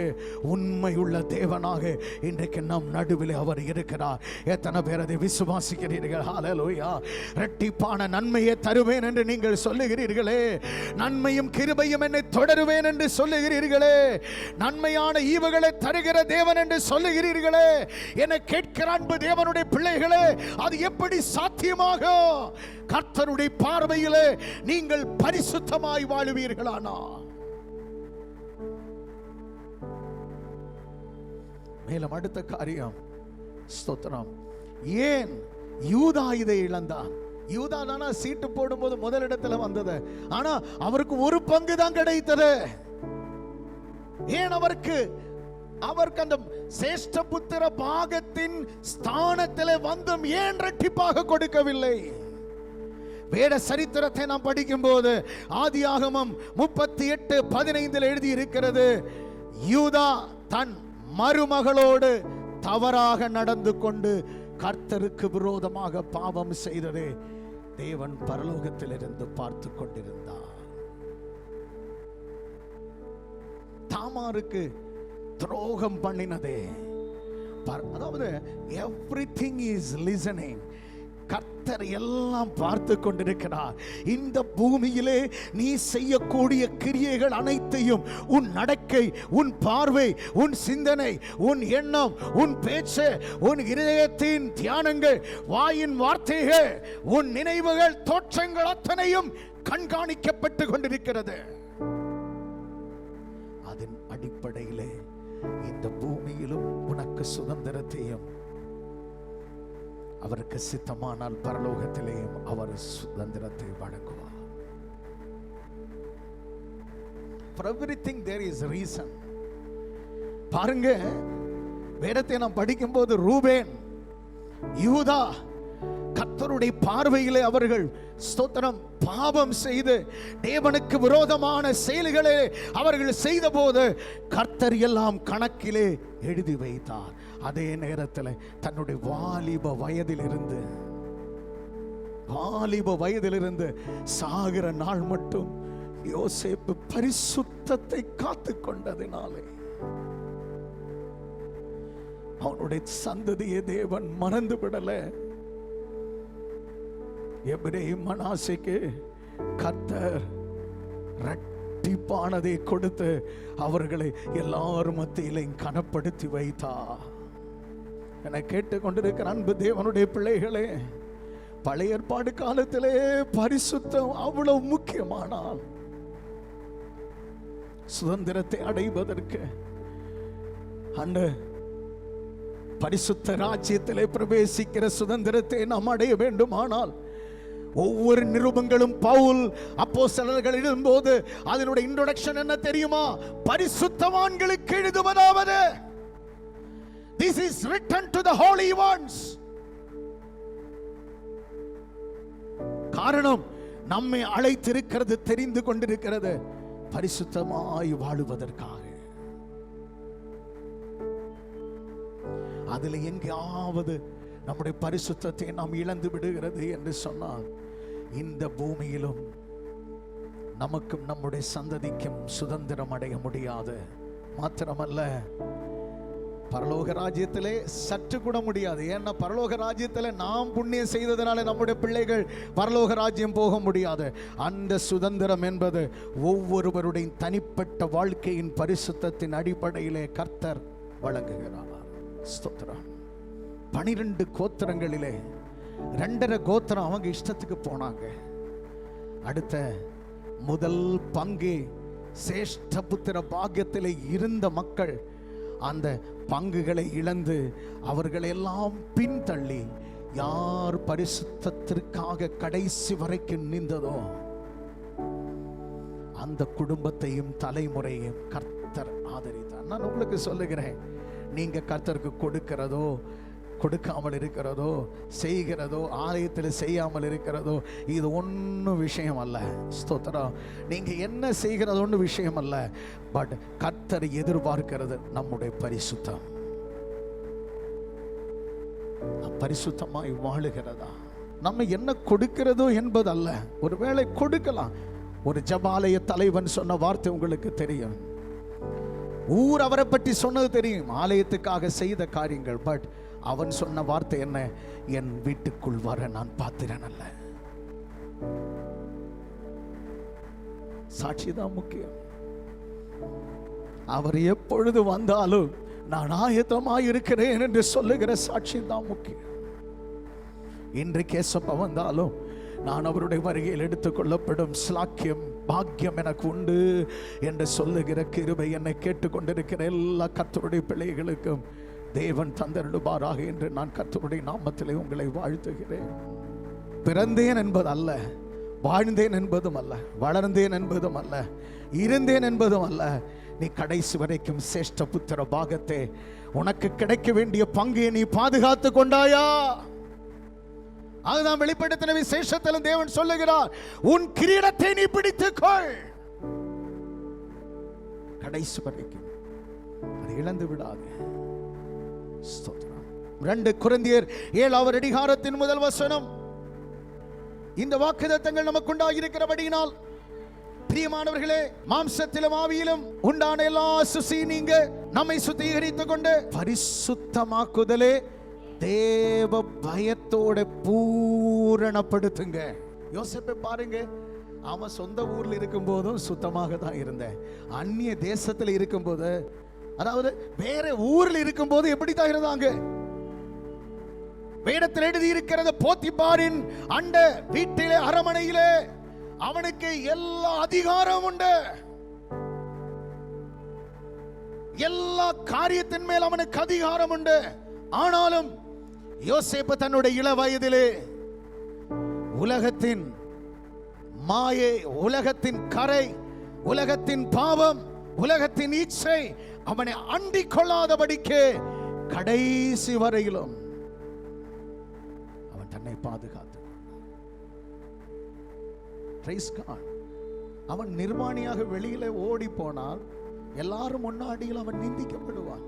உண்மையுள்ள தேவனாக இன்றைக்கு நம் நடுவில் அவர் இருக்கிறார். எத்தனை பேர் அதை விசுவாசிக்கிறீர்கள்? ஹல்லேலூயா. இரட்டிப்பான நன்மையை தருவேன் என்று நீங்கள் சொல்லுகிறீர்களே, நன்மையும் கிருபையும் என்னை தொடருவேன் என்று சொல்லுகிறீர்களே, நன்மையான ஈவுகளை தருகிற தேவன் என்று சொல்லுகிறீர்களே, என்னை கேட்கிற அன்பு தேவனுடைய பிள்ளைகளே, அது எப்படி சாத்தியமாகும்? கர்த்தருடைய பார்வையிலே நீங்கள் பரிசுத்தமாய் வாழுவீர்களானா? மேலும் அடுத்த காரியம், ஸ்தோத்திரம், ஏன் யூதா இதை இழந்தான்? யூதா தானா சீட்டு போடும்போது முதலிடத்துல வந்தது, ஆனா அவருக்கு ஒரு பங்கு தான் கிடைத்தது. ஏன் அவருக்கு அந்த சேஷ்ட புத்திர பாகத்தின் ஸ்தானத்திலே வந்தும் ஏன் இரட்டிப்பாக கொடுக்கவில்லை? வேத சரித்திரத்தை நாம் படிக்கும் போது ஆதியாகமம் 38:15 எழுதி இருக்கிறது, யூதா தன் மருமகளோடு தவறாக நடந்து கொண்டு கர்த்தருக்கு விரோதமாக பாவம் செய்ததே தேவன் பரலோகத்திலிருந்து பார்த்து கொண்டிருந்தார். தாமாருக்கு துரோகம் பண்ணினதே, அதாவது everything is listening. கர்த்தர் எல்லாம் பார்த்து கொண்டிருக்கிறார். இந்த பூமியிலே நீ செய்யக்கூடிய கிரியைகள் அனைத்தையும், உன் நடக்கை, உன் பார்வை, உன் சிந்தனை, உன் எண்ணம், உன் பேச்சு, உன் இதயத்தின் தியானங்கள், வாயின் வார்த்தைகள், உன் நினைவுகள், தோற்றங்கள் அத்தனையும் கண்காணிக்கப்பட்டு கொண்டிருக்கிறது. அதன் அடிப்படையிலே இந்த பூமியிலும் உனக்கு சுதந்திரத்தையும், அவருக்கு சித்தமானால் பரலோகத்திலேயும் அவர் சுதந்திரத்தை வழங்குவார். For everything there is reason. பாருங்க, வேதத்தை நாம் படிக்கும் போது ரூபேன், யூதா, கர்த்தருடைய பார்வையிலே அவர்கள் ஸ்தோத்திரம் பாவம் செய்து தேவனுக்கு விரோதமான செயல்களை அவர்கள் செய்த போது கர்த்தர் எல்லாம் கணக்கிலே எழுதி வைத்தார். அதே நேரத்தில் தன்னுடைய வாலிப வயதிலிருந்து சாகிற நாள் மட்டும் யோசேப்பு பரிசுத்தத்தை காத்து கொண்டதினாலே அவனுடைய சந்ததியை தேவன் மறந்து விடல. எபிரேயும் மனாசேக்கு கர்த்தர் இரட்டிப்பானதை கொடுத்து அவர்களை எல்லாரும் மத்தியிலே கனப்படுத்தி வைத்தார். என கேட்டுக்கொண்டிருக்கிற அன்பு தேவனுடைய பிள்ளைகளே, பழைய ஏற்பாடு காலத்திலே பரிசுத்தம் அவ்வளவு முக்கியமானால் சுதந்திரத்தை அடைவதற்கு, அந்த பரிசுத்த ராஜ்யத்திலே பிரவேசிக்கிற சுதந்திரத்தை நாம் அடைய வேண்டுமானால் ஒவ்வொரு நிருபங்களும் பவுல் அப்போஸ்தலர்கள் எழுதும்போது அதனுடைய இன்ட்ரோடக்ஷன் என்ன தெரியுமா? பரிசுத்தவான்களுக்கு எழுதுவதாவது, this is written to the holy ones. காரணம், நம்மை அழைத்திருக்கிறது, தெரிந்து கொண்டிருக்கிறது பரிசுத்தமாய் வாழுவதற்காக. அதில் எங்காவது நம்முடைய பரிசுத்தத்தை நாம் இழந்து விடுகிறது என்று சொன்னால் இந்த பூமியிலும் நமக்கும் நம்முடைய சந்ததிக்கும் சுதந்திரம் அடைய முடியாது. மாத்திரமல்ல, பரலோக ராஜ்யத்திலே சற்று கூட முடியாது. ஏன்னா பரலோக ராஜ்யத்தில் நாம் புண்ணியம் செய்ததனால நம்முடைய பிள்ளைகள் பரலோக ராஜ்யம் போக முடியாது. அந்த சுதந்திரம் என்பது ஒவ்வொருவருடைய தனிப்பட்ட வாழ்க்கையின் பரிசுத்தத்தின் அடிப்படையிலே கர்த்தர் வழங்குகிறார். ஸ்தோத்திரம். 12 கோத்திரங்களிலே 2.5 கோத்திரம் அவங்க இஷ்டத்துக்கு போனாங்க. அடுத்த முதல் பங்கு சேஷ்ட புத்திர பாக்கியத்தில் இருந்த மக்கள் அந்த பங்குகளை இழந்து அவர்கள் எல்லாம் பின்தள்ளி, யார் பரிசுத்தத்திற்காக கடைசி வரைக்கும் நின்றதோ அந்த குடும்பத்தையும் தலைமுறையும் கர்த்தர் ஆதரித்தார். நான் உங்களுக்கு சொல்லுகிறேன், நீங்க கர்த்தருக்கு கொடுக்கிறதோ கொடுக்காமல் இருக்கிறதோ செய்கிறதோ ஆலயத்தில் செய்யாமல் இருக்கிறதோ இது ஒன்றும் விஷயம் அல்ல. ஸ்தோத்திரம். நீங்க என்ன செய்கிறது ஒன்றும் விஷயம் அல்ல. பட் கர்த்தர் எதிர்பார்க்கிறது நம்முடைய பரிசுத்தம். பரிசுத்தமாய் வாழுகிறதா? நம்ம என்ன கொடுக்கிறதோ என்பதல்ல. ஒருவேளை கொடுக்கலாம். ஒரு ஜபாலய தலைவன் சொன்ன வார்த்தை உங்களுக்கு தெரியும். ஊர் அவரை பற்றி சொன்னது தெரியும், ஆலயத்துக்காக செய்த காரியங்கள். பட் அவன் சொன்ன வார்த்தை என்ன? என் வீட்டுக்குள் வர நான் பாத்திரன் அல்ல. சாட்சிதான் முக்கியம். அவர் எப்பொழுது வந்தாலும் நான் ஆயத்தமாய் இருக்கிறேன் என்று சொல்லுகிற சாட்சி தான் முக்கியம். இன்றைக்கு ஏசப்பா வந்தாலும் நான் அவருடைய வருகையில் எடுத்துக்கொள்ளப்படும் ஸ்லாக்கியம் பாக்கியம் எனக்கு உண்டு என்று சொல்லுகிற கிருபை என்னை கேட்டுக்கொண்டிருக்கிற எல்லா கர்த்தருடைய பிள்ளைகளுக்கும் தேவன் தந்தருளுவாராக என்று நான் கர்த்தருடைய நாமத்திலே உங்களை வாழ்த்துகிறேன். பிறந்தேன் என்பது அல்ல, வாழ்ந்தேன் என்பதும் அல்ல, வளர்ந்தேன் என்பதும் அல்ல, இருந்தேன் என்பதும் அல்ல. நீ கடைசி வரைக்கும் சேஷ்ட புத்திர பாகத்தை, உனக்கு கிடைக்க வேண்டிய பங்கை நீ பாதுகாத்து கொண்டாயா? அதுதான் வெளிப்படுத்தின விசேஷத்திலும் தேவன் சொல்லுகிறார், உன் கிரீடத்தை நீ பிடித்துக்கொள். கடைசி வரைக்கும் அதை இழந்து விடாது. 2 கொரிந்தியர் 7வது அதிகாரத்தின் முதல் வசனம். இந்த வாக்குத்தத்தங்கள் நமக்கு உண்டாகியிருக்கிறபடியினால் பிரியமானவர்களே, மாம்சத்திலும் ஆவியிலும் உண்டான எல்லா சுசி நீங்க நம்மை சுத்திகரித்துக் கொண்டு பரிசுத்தமாக்குதலே தேவ பயத்தோட பூரணப்படுத்துங்க. யோசேப்பை பாருங்க, அவன் சொந்த ஊர்ல இருக்கும் போதும் சுத்தமாக தான் இருந்தேன். அந்நிய தேசத்தில் இருக்கும் போது, அதாவது வேற ஊர்ல இருக்கும் போது எப்படித்தான் இருந்தாங்க? வேதத்தில் எழுதி இருக்கிறது, போத்திபாரின் அண்ட வீட்டிலே அரமனையிலே அவனுக்கு எல்லா அதிகாரம் உண்டு. எல்லா காரியத்தின் மேல் அவனுக்கு அதிகாரம் உண்டு. ஆனாலும் யோசேப்பு தன்னுடைய இள வயதிலே உலகத்தின் மாயை, உலகத்தின் கரை, உலகத்தின் பாவம், உலகத்தின் இச்சை அவனை அண்டிக் கொள்ளாதபடிக்கு கடைசி வரையிலும் அவன் தன்னை பாதுகாத்து. அவன் நிர்வாணியாக வெளியில ஓடி போனால் எல்லாரும் முன்னாடியில் அவன் நிந்திக்கப்படுவான்.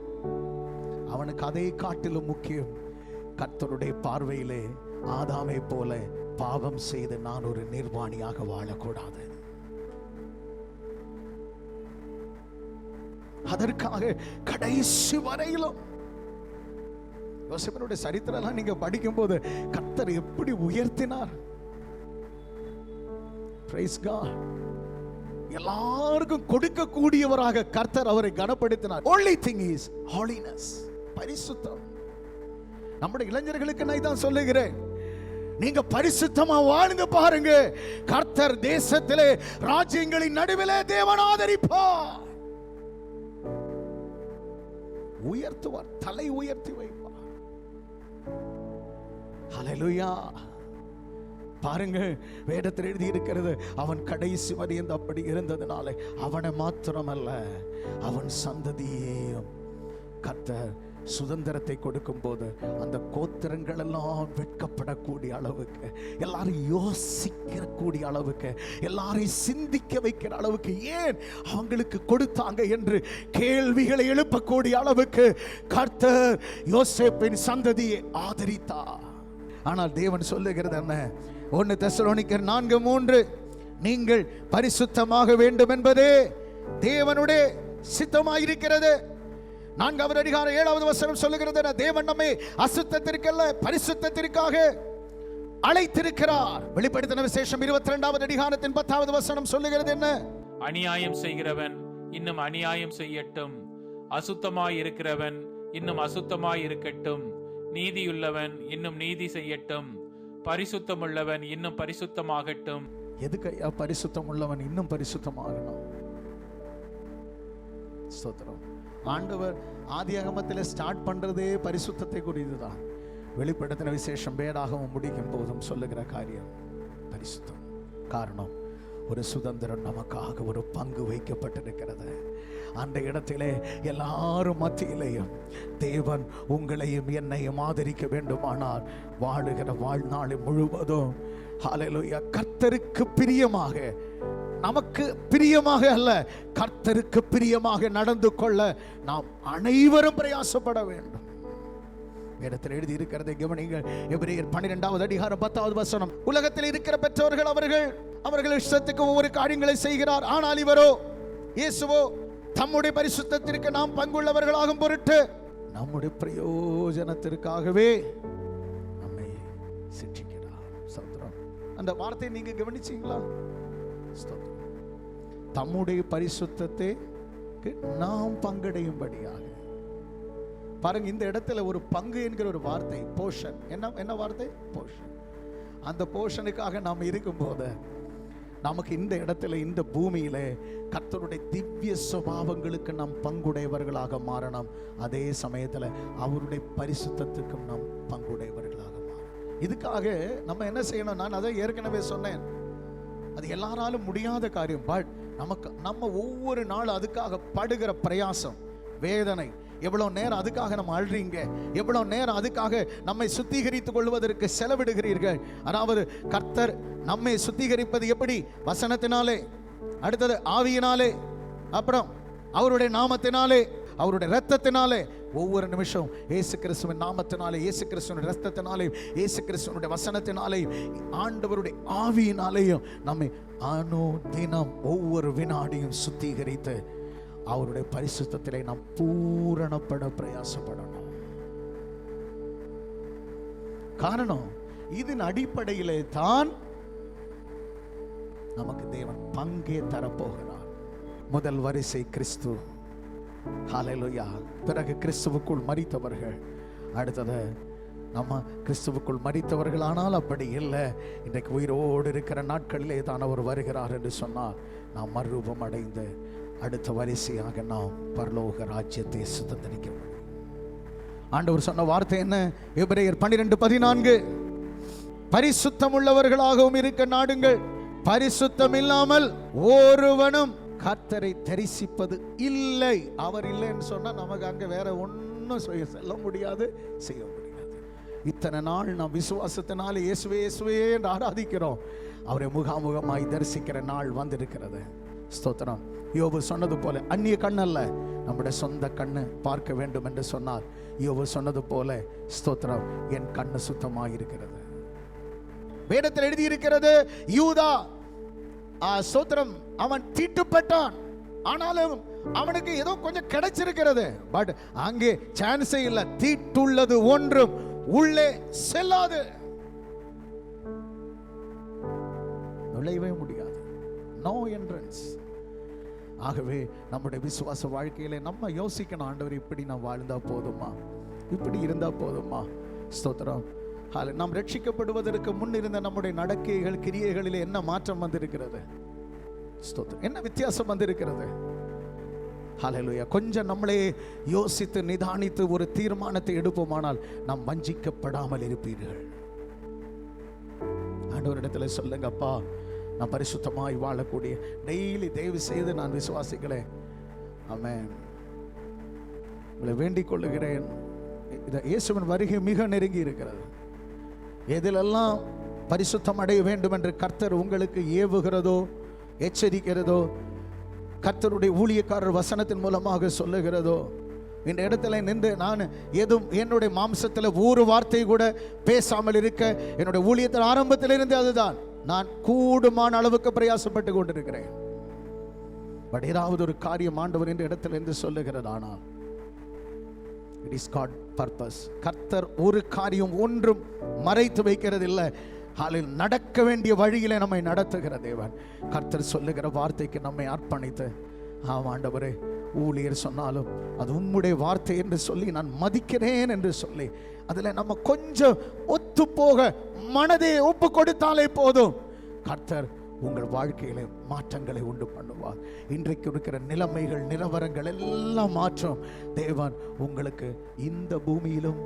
அவனுக்கு அதை காட்டிலும் முக்கியம், கர்த்தருடைய பார்வையிலே ஆதாமை போல பாவம் செய்து நான் ஒரு நிர்வாணியாக வாழக்கூடாது. அதற்காக கடைசி வரையிலும் யோசேப்பினுடைய சரித்திரம் நீங்க படிக்கும் போது கர்த்தர் எப்படி உயர்த்தினார். Praise God. எல்லாருக்கும் கொடுக்கக்கூடியவராக கர்த்தர் அவரை கனப்படுத்தினார். Only thing is holiness, பரிசுத்தம். நம்முடைய இளைஞர்களுக்கு நான் தான் சொல்லுகிறேன், நீங்க பரிசுத்தமா வாழ்ந்து பாருங்க. கர்த்தர் தேசத்திலே ராஜ்யங்களின் நடுவிலே தேவன் ஆதரிப்பார், உயர்த்துவார், தலை உயர்த்தி வைப்பார். ஹல்லேலூயா. பாருங்க, வேதத்தில் எழுதி இருக்கிறது, அவன் கடைசி வரையும் அப்படி இருந்ததுனால அவனை மாத்திரமல்ல அவன் சந்ததியையும் கர்த்தர் சுதந்திரத்தை கொடுக்கும் போது அந்த கோத்திரங்கள் எல்லாம் வெட்கப்படக்கூடிய அளவுக்கு, எல்லாரும் யோசிக்கக்கூடிய அளவுக்கு, எல்லாரையும் சிந்திக்க வைக்கிற அளவுக்கு, ஏன் அவங்களுக்கு கொடுத்தாங்க என்று கேள்விகளை எழுப்பக்கூடிய அளவுக்கு கர்த்தர் யோசேப்பின் சந்ததியை ஆதரித்தார். ஆனால் தேவன் சொல்லுகிறது என்ன? 1 தெசலோனிக்கர் 4:3, நீங்கள் பரிசுத்தமாக வேண்டும் என்பதே தேவனுடைய சித்தமாயிருக்கிறது. 4வது அதிகாரம் 7வது வசனம் சொல்லுகிறது, தேவன் நம்மை அசுத்தத்திற்கல்ல பரிசுத்தத்திற்காக அழைத்திருக்கிறார். வெளிப்படுத்தின விசேஷம் 22வது அதிகாரத்தின் 10வது வசனம் சொல்லுகிறது என்ன? அநியாயம் செய்கிறவன் இன்னும் அநியாயம் செய்யட்டும், அசுத்தமாய் இருக்கிறவன் இன்னும் அசுத்தமாய் இருக்கட்டும், நீதியுள்ளவன் இன்னும் நீதி செய்யட்டும், பரிசுத்தம் உள்ளவன் இன்னும் பரிசுத்தமாகட்டும். எதுக்கு ஐயா பரிசுத்தம் உள்ளவன் இன்னும் பரிசுத்தமாகணும்? ஸ்தோத்திரம். ஆண்டவர் ஆதியாகமத்தில் ஸ்டார்ட் பண்றதே பரிசுத்தத்தை குறித்துதான். வெளிப்படுத்தின விசேஷம் வேதாகமம் முடிக்கும் போதும் சொல்லுகிற காரியம் பரிசுத்தம். காரணம், ஒரு சுதந்திரம் நமக்காக ஒரு பங்கு வைக்கப்பட்டிருக்கிறது. அந்த இடத்திலே எல்லாரும் மத்தியிலேயும் தேவன் உங்களையும் என்னையும் ஆதரிக்க வேண்டுமானால் வாழுகிற வாழ்நாள் முழுவதும் ஹல்லேலூயா கர்த்தருக்கு பிரியமாக, நமக்கு பிரியமாக அல்ல, கர்த்தருக்கு பிரியமாக நடந்து கொள்ள நாம் அனைவரும் பிரயாசப்பட வேண்டும். வேதத்தில் எழுதி இருக்கிறதை கவனிங்கள். எபிரேயர் 12வது அதிகாரம் 10வது வசனம். உலகத்தில் இருக்கிற பெற்றோர்கள் அவர்கள் இஷ்டத்துக்கு ஒவ்வொரு காரியங்களை செய்கிறார். ஆனால் இவரோ, இயேசுவோ, தம்முடைய பரிசுத்தத்திற்கு நாம் பங்குள்ளவர்களாகும் பொருட்டு நம்முடைய பிரயோஜனத்திற்காகவே நம்மை சிற்றிக்கிறார். ஸ்தோத்திரம். அந்த வார்த்தையை நீங்க கவனிச்சீங்களா? ஸ்தோத்திரம். தம்முடைய பரிசுத்தத்தை நாம் பங்கடையும்படியாக. பாருங்க, இந்த இடத்துல ஒரு பங்கு என்கிற ஒரு வார்த்தை, போஷன். என்ன வார்த்தை? போஷன். அந்த போஷனுக்காக நாம் இருக்கும்போது நமக்கு இந்த இடத்துல, இந்த பூமியில கர்த்தருடைய திவ்ய சுபாவங்களுக்கு நாம் பங்குடையவர்களாக மாறணும். அதே சமயத்தில் அவருடைய பரிசுத்தத்துக்கும் நாம் பங்குடையவர்களாக மாறணும். இதுக்காக நம்ம என்ன செய்யணும்? நான் அதை ஏற்கனவே சொன்னேன், அது எல்லாராலும் முடியாத காரியம். பட் நம்ம ஒவ்வொரு நாளும் அதுக்காக படுகிற பிரயாசம், வேதனை, எவ்வளவு நேரம் அதுக்காக நம்ம அழுறீங்க, எவ்வளவு நேரம் அதுக்காக நம்மை சுத்திகரித்துக் கொள்வதற்கு செலவிடுகிறீர்கள். அதாவது கர்த்தர் நம்மை சுத்திகரிப்பது எப்படி? வசனத்தினாலே, அடுத்தது ஆவியினாலே, அப்புறம் அவருடைய நாமத்தினாலே, அவருடைய இரத்தத்தினாலே. ஒவ்வொரு நிமிஷம் இயேசு கிறிஸ்துவின் நாமத்தினாலே, இயேசு கிறிஸ்துவின் இரத்தத்தினாலே, இயேசு கிறிஸ்துவினுடைய வசனத்தினாலே, ஆண்டவருடைய ஆவியினாலேயும் நம்மை அனுதினம் ஒவ்வொரு வினாடியும் சுத்திகரித்து அவருடைய பரிசுத்தத்திலே நாம் பூரணப்பட பிரயாசப்படணும். காரணம், இதன் அடிப்படையிலே தான் நமக்கு தேவன் பங்கே தரப்போகிறார். முதல் வரிசை கிறிஸ்து, ஹல்லேலூயா. பிறகு கிறிஸ்துவுக்குள் மரித்தவர்கள். அடுத்தது நம்ம கிறிஸ்துவுக்குள் மரித்தவர்கள். ஆனால் அப்படி இல்லை. இன்றைக்கு உயிரோடு இருக்கிற நாட்களிலே தான் அவர் வருகிறார் என்று சொன்னால் நாம் மறுரூபம் அடைந்து அடுத்த வரிசையாக நாம் பரலோக ராஜ்யத்தை சுதந்திரிக்க முடியும். ஆண்டவர் சொன்ன வார்த்தை என்ன? எபிரேயர் 12:14, பரிசுத்தம் உள்ளவர்களாகவும் இருக்க நாடுங்கள், பரிசுத்தம் இல்லாமல் ஒருவனும் கர்த்தரை தரிசிப்பது இல்லை. அவர் இல்லைன்னு சொன்னா நமக்கு அங்க வேற ஒன்றும் செல்ல முடியாது, செய்ய முடியாது. இத்தனை நாள் நாம் விசுவாசத்தினால இயேசுவே இயேசுவே என்று ஆராதிக்கிறோம். அவரை முகாமுகமாய் தரிசிக்கிற நாள் வந்திருக்கிறது. ஸ்தோத்திரம். யோபு சொன்னது போல, அந்நிய கண்ணல்ல, நம்முடைய சொந்த கண்ணு பார்க்க வேண்டும் என்று சொன்னார். யோபு சொன்னது போல, ஸ்தோத்திரம், என் கண்ணு சுத்தமாக இருக்கிறது. வேதத்தில் எழுதி இருக்கிறது, யூதா ஸ்தோத்திரம், அவன் தீட்டுப்பட்டான், ஆனாலும் அவனுக்கு ஏதோ கொஞ்சம் கிடைச்சிருக்கிறது. பட் அங்கே சான்ஸே இல்லை. தீட்டுள்ளது ஒன்றும் உள்ளே செல்லாது, நுழையவே முடியாது. No entrance. ஆகவே நம்முடைய விசுவாச வாழ்க்கையில நம்ம யோசிக்கணும், ஆண்டவர் இப்படி நான் வாழ்ந்தா போதுமா, இப்படி இருந்தா போதுமா? ஸ்தோத்திரம். நாம் ரட்சிக்கப்படுவதற்கு முன் இருந்த நம்முடைய நடக்கைகள், கிரியைகளிலே என்ன மாற்றம் வந்திருக்கிறது? ஸ்தோத்திரம். என்ன வித்தியாசம் வந்திருக்கிறது? ஹல்லேலூயா. கொஞ்சம் நம்மளே யோசித்து நிதானித்து ஒரு தீர்மானத்தை எடுப்போமானால் நாம் வஞ்சிக்கப்படாமல் இருப்பீர்கள். ஆண்டவரிடத்துல சொல்லுங்க, அப்பா, நான் பரிசுத்தமாய் வாழக்கூடிய டெய்லி தயவு செய்து நான் விசுவாசிக்கிறேன். ஆமென். உங்களை வேண்டிக் கொள்ளுகிறேன். இயேசுவின் வருகை மிக நெருங்கி இருக்கிறது. எதிலெல்லாம் பரிசுத்தம் அடைய வேண்டும் என்று கர்த்தர் உங்களுக்கு ஏவுகிறதோ, எச்சரிக்கிறதோ, கர்த்தருடைய ஊழியக்காரர் வசனத்தின் மூலமாக சொல்லுகிறதோ, இந்த இடத்துல நின்று நான் எதுவும் என்னுடைய மாம்சத்தில் ஒரு வார்த்தை கூட பேசாமல் இருக்க, என்னுடைய ஊழியத்தின் ஆரம்பத்தில் இருந்து அதுதான் நான் கூடுமான அளவுக்கு பிரயாசப்பட்டு கொண்டிருக்கிறேன். பட் ஏதாவது ஒரு காரியம் ஆண்டவர் இந்த இடத்துல இருந்து சொல்லுகிறது, ஆனால் இட் இஸ் காட் பர்பஸ். கர்த்தர் ஒரு காரியம் ஒன்றும் மறைத்து வைக்கிறது இல்லை. ஹல்லேலூயா. நடக்க வேண்டிய வழியிலே நம்மை நடத்துகிற தேவன். கர்த்தர் சொல்லுகிற வார்த்தைக்கு நம்மை அர்ப்பணித்து, ஆண்டவரே, ஊழியர் சொன்னாலும் அது உம்முடைய வார்த்தை என்று சொல்லி நான் மதிக்கிறேன் என்று சொல்லி அதில் நம்ம கொஞ்சம் ஒத்து போக மனதை ஒப்பு கொடுத்தாலே போதும், கர்த்தர் உங்கள் வாழ்க்கையில மாற்றங்களை உண்டு பண்ணுவார். இன்றைக்கு இருக்கிற நிலைமைகள், நிலவரங்கள் எல்லாம் மாற்றும். தேவன் உங்களுக்கு இந்த பூமியிலும்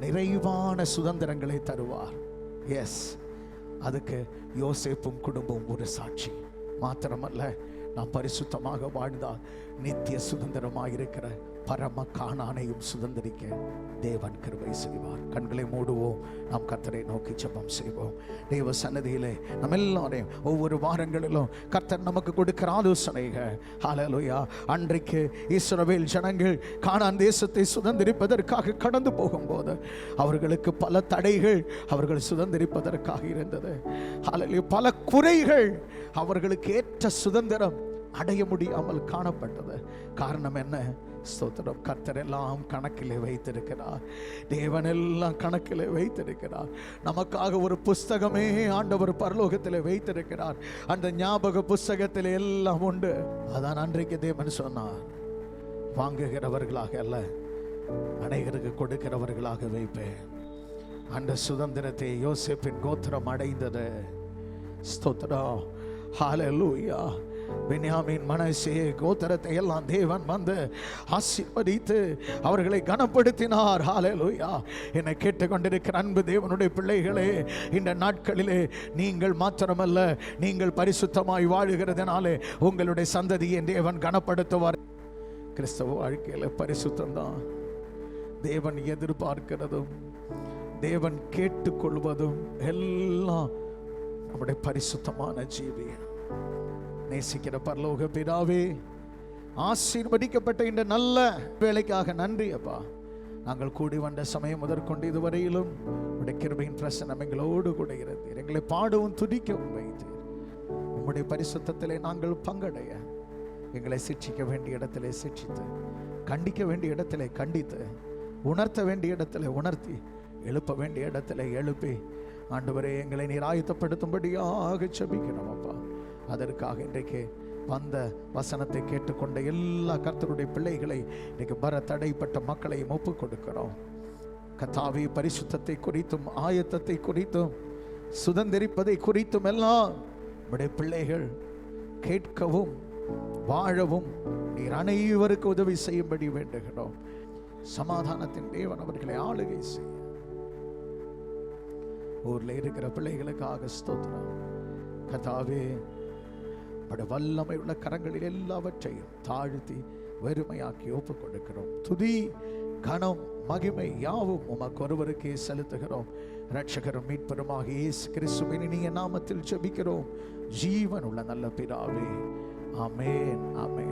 நிறைவான சுதந்திரங்களை தருவார். எஸ், அதுக்கு யோசேப்பும் குடும்பம் ஒரு சாட்சி. மாத்திரமல்ல, நாம் பரிசுத்தமாக வாழ்ந்தால் நித்திய சுதந்திரமாக இருக்கிற பரம கானானையும் சுதந்திரிக்க தேவன் கிருபை செய்வார். கண்களை மூடுவோம், நாம் கர்த்தரை நோக்கி ஜெபம் செய்வோம். தேவ சன்னதியிலே நம்ம எல்லாரையும் ஒவ்வொரு வாரங்களிலும் கர்த்தர் நமக்கு கொடுக்கிற ஆலோசனைகள், ஹல்லேலூயா. அன்றைக்கு இஸ்ரவேல் ஜனங்கள் கானான் தேசத்தை சுதந்திரிப்பதற்காக கடந்து போகும்போது அவர்களுக்கு பல தடைகள் அவர்கள் சுதந்திரிப்பதற்காக இருந்தது. ஹல்லேலூயா. பல குறைகள், அவர்களுக்கு ஏற்ற சுதந்திரம் அடைய முடியாமல் காணப்பட்டது. காரணம் என்ன? ஸ்தோத்திரம். கர்த்தர் எல்லாம் கணக்கிலே வைத்திருக்கிறார். தேவன் எல்லாம் கணக்கிலே வைத்திருக்கிறார். நமக்காக ஒரு புஸ்தகமே ஆண்டவர் பரலோகத்தில் வைத்திருக்கிறார். அந்த ஞாபக புஸ்தகத்தில் எல்லாம் உண்டு. அதான் அன்றைக்கு தேவன் சொன்னார், வாங்குகிறவர்களாக அல்ல, அநேகருக்கு கொடுக்கிறவர்களாக வைப்பேன். அந்த சுதந்திரத்தை யோசேப்பின் கோத்திரம் அடைந்தது. ஸ்தோத்திரம். ஹல்லேலூயா. பென்யாமீன் மனாசே கோத்திரத்தை எல்லாம் தேவன் வந்து ஆசீர்வதித்து அவர்களை கனப்படுத்தினார். ஹல்லேலூயா. என்னை கேட்டுக்கொண்டிருக்கிற அன்பு தேவனுடைய பிள்ளைகளே, இந்த நாட்களிலே நீங்கள் மாத்திரமல்ல, நீங்கள் பரிசுத்தமாய் வாழுகிறதுனாலே உங்களுடைய சந்ததியை தேவன் கனப்படுத்துவார். கிறிஸ்தவ வாழ்க்கையில் பரிசுத்தம் தான் தேவன் எதிர்பார்க்கிறதும் தேவன் கேட்டுக்கொள்வதும் எல்லாம் நம்முடைய பரிசுத்தமான ஜீவியம். நேசிக்கிற பரலோக பிதாவே, ஆசீர்வதிக்கப்பட்ட இந்த நல்ல வேலைக்காக நன்றி அப்பா. நாங்கள் கூடி வந்த சமயம் முதற்கொண்டு இதுவரையிலும் உம்முடைய கிருபையின் பிரசன்னம் எங்களோடு கூட இருந்தீர். எங்களை பாடவும் துதிக்கவும் வைத்தீர். உம்முடைய பரிசுத்தத்திலே நாங்கள் பங்கடைய எங்களை சிட்சிக்க வேண்டிய இடத்திலே சிட்சித்து, கண்டிக்க வேண்டிய இடத்திலே கண்டித்து, உணர்த்த வேண்டிய இடத்திலே உணர்த்தி, எழுப்ப வேண்டிய இடத்திலே எழுப்பி, ஆண்டவரே எங்களை நீர் ஆயத்தப்படுத்தும்படியாக ஜெபிக்கிறோம் அப்பா. அதற்காக இன்றைக்கு வந்த வசனத்தை கேட்டுக்கொண்ட எல்லா கர்த்தருடைய பிள்ளைகளை, இன்றைக்கு வர தடைப்பட்ட மக்களையும் ஒப்புக் கொடுக்கிறோம். கர்த்தாவே, பரிசுத்தத்தை குறித்தும் ஆயத்தத்தை குறித்தும் சுதந்திரிப்பதை குறித்தும் எல்லாம் நம்முடைய பிள்ளைகள் கேட்கவும் வாழவும் நீர் அனைவருக்கு உதவி செய்யும்படி வேண்டுகிறோம். சமாதானத்தின் தேவன் அவர்களை ஆளுகை செய்ய. ஊர்ல இருக்கிற பிள்ளைகளுக்காக ஸ்தோத்திரம். கர்த்தாவே, வல்லமை உள்ள கரங்களில் எல்லாவற்றையும் தாழ்த்தி வெறுமையாக்கி ஒப்புக் கொடுக்கிறோம். துதி, கனம், மகிமை யாவும் உமக்கு ஒருவருக்கே செலுத்துகிறோம். இரட்சகரும் மீட்பருமாக இயேசு கிறிஸ்துவின் இனிய நாமத்தில் ஜெபிக்கிறோம், ஜீவன் உள்ள நல்ல பிதாவே. ஆமென், ஆமென்.